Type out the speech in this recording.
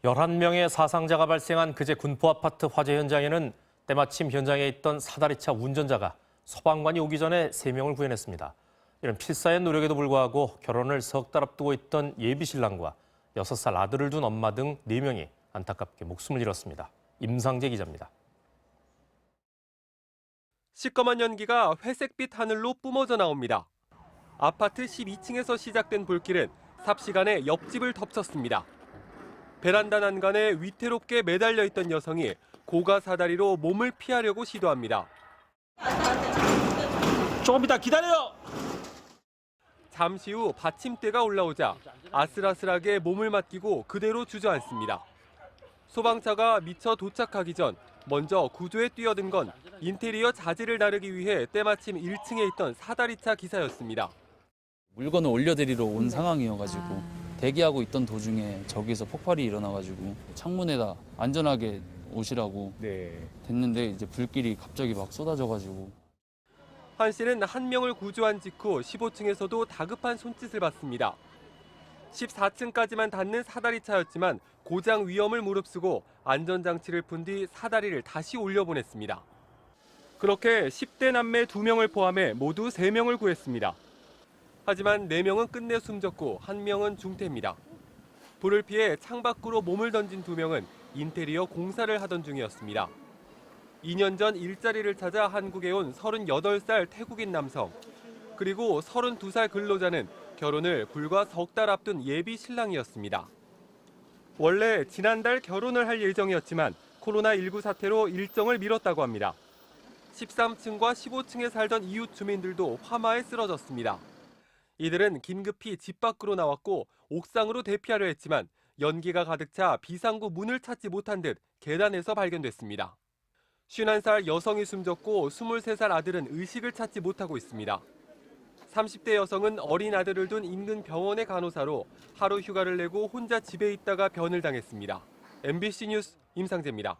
11명의 사상자가 발생한 그제 군포 아파트 화재 현장에는 때마침 현장에 있던 사다리차 운전자가 소방관이 오기 전에 3명을 구해냈습니다. 이런 필사의 노력에도 불구하고 결혼을 석 달 앞두고 있던 예비 신랑과 6살 아들을 둔 엄마 등 4명이 안타깝게 목숨을 잃었습니다. 임상재 기자입니다. 시꺼먼 연기가 회색빛 하늘로 뿜어져 나옵니다. 아파트 12층에서 시작된 불길은 삽시간에 옆집을 덮쳤습니다. 베란다 난간에 위태롭게 매달려 있던 여성이 고가 사다리로 몸을 피하려고 시도합니다. 조금 이따 기다려요. 잠시 후 받침대가 올라오자 아슬아슬하게 몸을 맡기고 그대로 주저앉습니다. 소방차가 미처 도착하기 전 먼저 구조에 뛰어든 건 인테리어 자재를 나르기 위해 때마침 1층에 있던 사다리차 기사였습니다. 물건을 올려드리러 온 상황이어가지고 대기하고 있던 도중에 저기서 폭발이 일어나가지고 창문에다 안전하게 오시라고 됐는데 이제 불길이 갑자기 막 쏟아져가지고. 한 씨는 한 명을 구조한 직후 15층에서도 다급한 손짓을 받습니다. 14층까지만 닿는 사다리차였지만 고장 위험을 무릅쓰고 안전장치를 푼 뒤 사다리를 다시 올려보냈습니다. 그렇게 10대 남매 2명을 포함해 모두 3명을 구했습니다. 하지만 4명은 끝내 숨졌고 1명은 중태입니다. 불을 피해 창밖으로 몸을 던진 2명은 인테리어 공사를 하던 중이었습니다. 2년 전 일자리를 찾아 한국에 온 38살 태국인 남성, 그리고 32살 근로자는 결혼을 불과 석 달 앞둔 예비 신랑이었습니다. 원래 지난달 결혼을 할 예정이었지만 코로나19 사태로 일정을 미뤘다고 합니다. 13층과 15층에 살던 이웃 주민들도 화마에 쓰러졌습니다. 이들은 긴급히 집 밖으로 나왔고 옥상으로 대피하려 했지만 연기가 가득 차 비상구 문을 찾지 못한 듯 계단에서 발견됐습니다. 51살 여성이 숨졌고 23살 아들은 의식을 찾지 못하고 있습니다. 30대 여성은 어린 아들을 둔 인근 병원의 간호사로 하루 휴가를 내고 혼자 집에 있다가 변을 당했습니다. MBC 뉴스 임상재입니다.